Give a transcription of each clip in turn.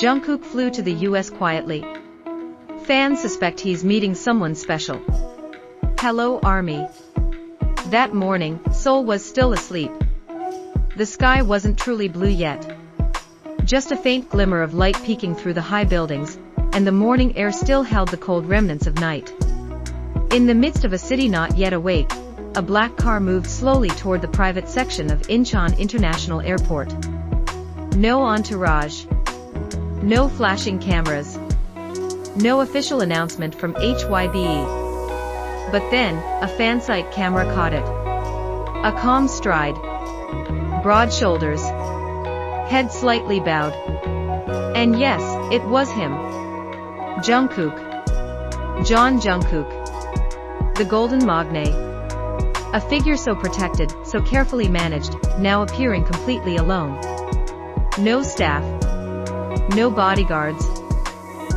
Jungkook flew to the US quietly. Fans suspect he's meeting someone special. Hello ARMY. That morning, Seoul was still asleep. The sky wasn't truly blue yet. Just a faint glimmer of light peeking through the high buildings, and the morning air still held the cold remnants of night. In the midst of a city not yet awake, a black car moved slowly toward the private section of Incheon International Airport. No entourage. No flashing cameras. No official announcement from HYBE. But then, a fansite camera caught it. A calm stride. Broad shoulders. Head slightly bowed. And yes, it was him. Jungkook. John Jungkook. The Golden Magne. A figure so protected, so carefully managed, now appearing completely alone. No staff. No bodyguards.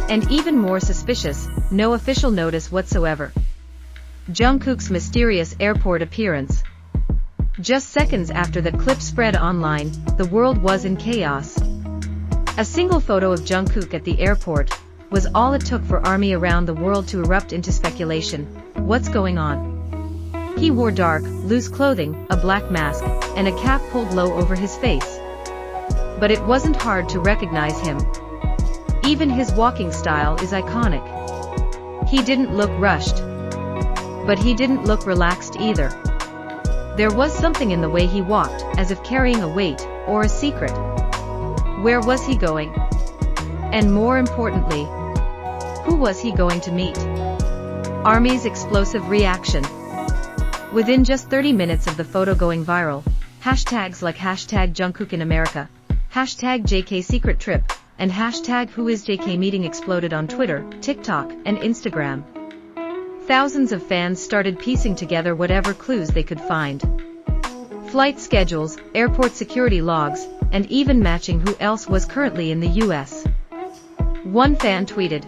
And even more suspicious, no official notice whatsoever. Jungkook's mysterious airport appearance. Just seconds after the clip spread online, the world was in chaos. A single photo of Jungkook at the airport was all it took for ARMY around the world to erupt into speculation. What's going on? He wore dark, loose clothing, a black mask, and a cap pulled low over his face. But it wasn't hard to recognize him. Even his walking style is iconic. He didn't look rushed. But he didn't look relaxed either. There was something in the way he walked, as if carrying a weight, or a secret. Where was he going? And more importantly, who was he going to meet? ARMY's explosive reaction. Within just 30 minutes of the photo going viral, hashtags like hashtag Jungkook in America, hashtag JK secret trip, and hashtag Who is JK meeting exploded on Twitter, TikTok, and Instagram. Thousands of fans started piecing together whatever clues they could find. Flight schedules, airport security logs, and even matching who else was currently in the US. One fan tweeted,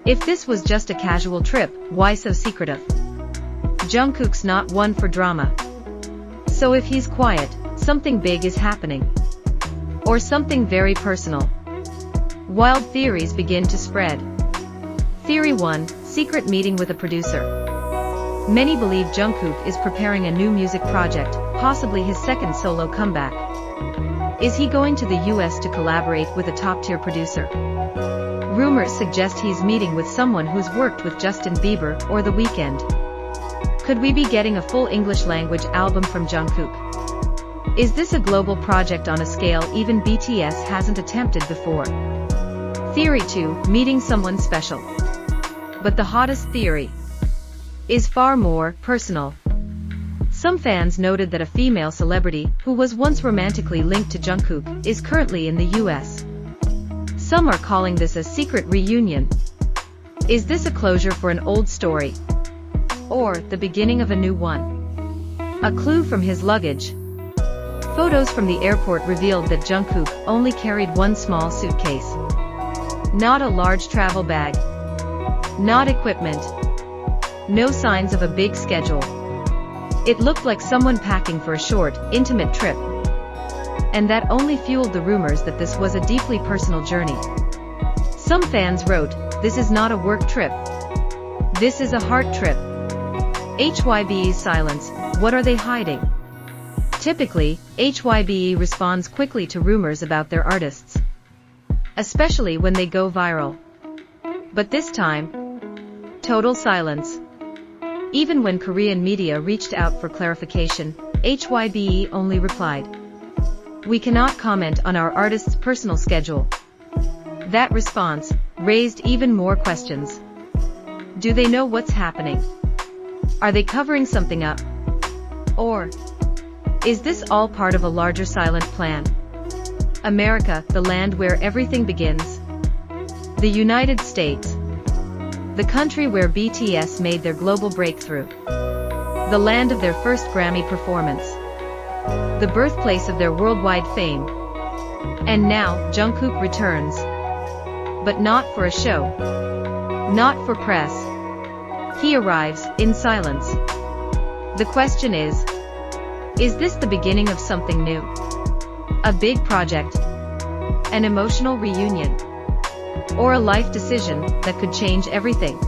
"If this was just a casual trip, why so secretive? Jungkook's not one for drama. So if he's quiet, something big is happening. Or something very personal." Wild theories begin to spread. Theory 1, secret meeting with a producer. Many believe Jungkook is preparing a new music project, possibly his second solo comeback. Is he going to the US to collaborate with a top-tier producer? Rumors suggest he's meeting with someone who's worked with Justin Bieber or The Weeknd. Could we be getting a full English-language album from Jungkook? Is this a global project on a scale even BTS hasn't attempted before? Theory 2, meeting someone special. But the hottest theory is far more personal. Some fans noted that a female celebrity who was once romantically linked to Jungkook is currently in the US. Some are calling this a secret reunion. Is this a closure for an old story? Or the beginning of a new one? A clue from his luggage. Photos from the airport revealed that Jungkook only carried one small suitcase. Not a large travel bag. Not equipment. No signs of a big schedule. It looked like someone packing for a short, intimate trip. And that only fueled the rumors that this was a deeply personal journey. Some fans wrote, "This is not a work trip. This is a heart trip." HYBE's silence, what are they hiding? Typically, HYBE responds quickly to rumors about their artists. Especially when they go viral. But this time, total silence. Even when Korean media reached out for clarification, HYBE only replied, "We cannot comment on our artist's personal schedule." That response raised even more questions. Do they know what's happening? Are they covering something up? Or is this all part of a larger silent plan? America, the land where everything begins. The United States. The country where BTS made their global breakthrough. The land of their first Grammy performance. The birthplace of their worldwide fame. And now, Jungkook returns. But not for a show. Not for press. He arrives, in silence. The question is this the beginning of something new? A big project? an emotional reunion, or a life decision that could change everything.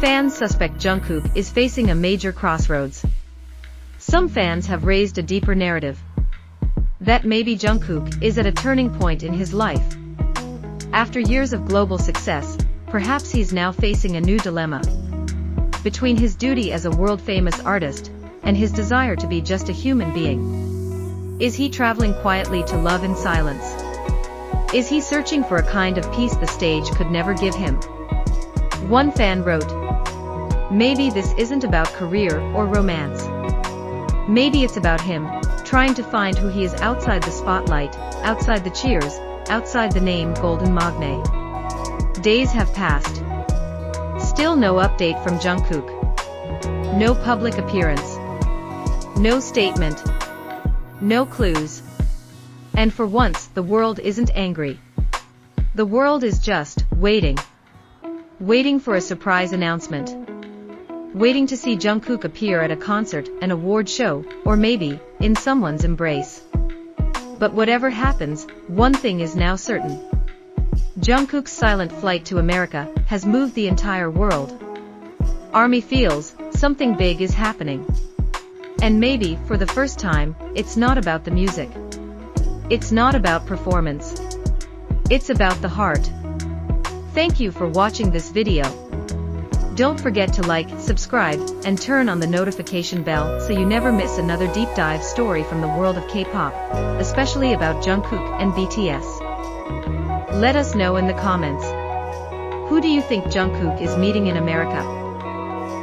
Fans suspect Jungkook is facing a major crossroads. Some fans have raised a deeper narrative that maybe Jungkook is at a turning point in his life. After years of global success, perhaps he's now facing a new dilemma between his duty as a world-famous artist and his desire to be just a human being. Is he traveling quietly to love in silence? Is he searching for a kind of peace the stage could never give him? One fan wrote, "Maybe this isn't about career or romance. Maybe it's about him, trying to find who he is outside the spotlight, outside the cheers, outside the name Golden Magne." Days have passed. Still no update from Jungkook. No public appearance. No statement. No clues. And for once, the world isn't angry. The world is just waiting. Waiting for a surprise announcement. Waiting to see Jungkook appear at a concert, an award show, or maybe in someone's embrace. But whatever happens, one thing is now certain. Jungkook's silent flight to America has moved the entire world. ARMY feels something big is happening. And maybe, for the first time, it's not about the music. It's not about performance. It's about the heart. Thank you for watching this video. Don't forget to like, subscribe, and turn on the notification bell so you never miss another deep dive story from the world of K-pop, especially about Jungkook and BTS. Let us know in the comments. Who do you think Jungkook is meeting in America?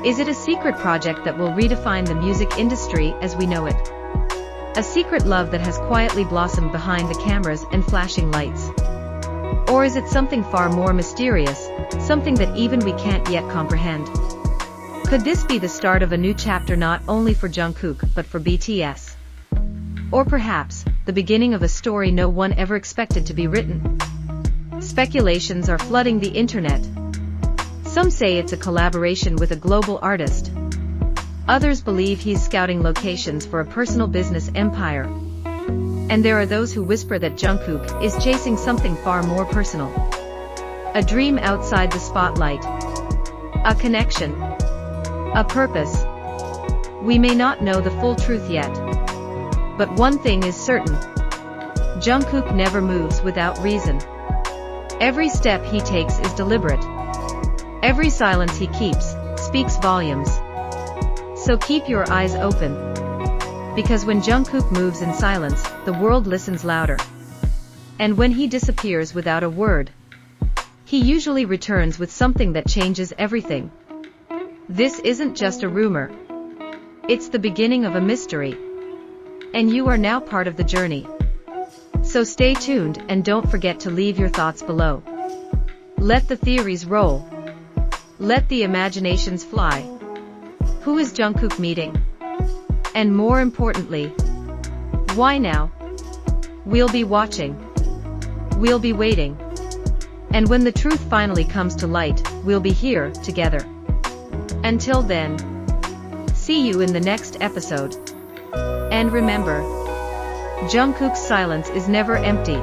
Is it a secret project that will redefine the music industry as we know it? A secret love that has quietly blossomed behind the cameras and flashing lights? Or is it something far more mysterious, something that even we can't yet comprehend? Could this be the start of a new chapter not only for Jungkook but for BTS? Or perhaps, the beginning of a story no one ever expected to be written? Speculations are flooding the internet. Some say it's a collaboration with a global artist. Others believe he's scouting locations for a personal business empire. And there are those who whisper that Jungkook is chasing something far more personal. A dream outside the spotlight. A connection. A purpose. We may not know the full truth yet. But one thing is certain. Jungkook never moves without reason. Every step he takes is deliberate. Every silence he keeps speaks volumes. So keep your eyes open. Because when Jungkook moves in silence, the world listens louder. And when he disappears without a word, he usually returns with something that changes everything. This isn't just a rumor. It's the beginning of a mystery. And you are now part of the journey. So stay tuned and don't forget to leave your thoughts below. Let the theories roll. Let the imaginations fly. Who is Jungkook meeting? And more importantly, why now? We'll be watching. We'll be waiting. And when the truth finally comes to light, we'll be here together. Until then, see you in the next episode. And remember, Jungkook's silence is never empty.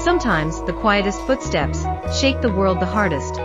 Sometimes the quietest footsteps shake the world the hardest.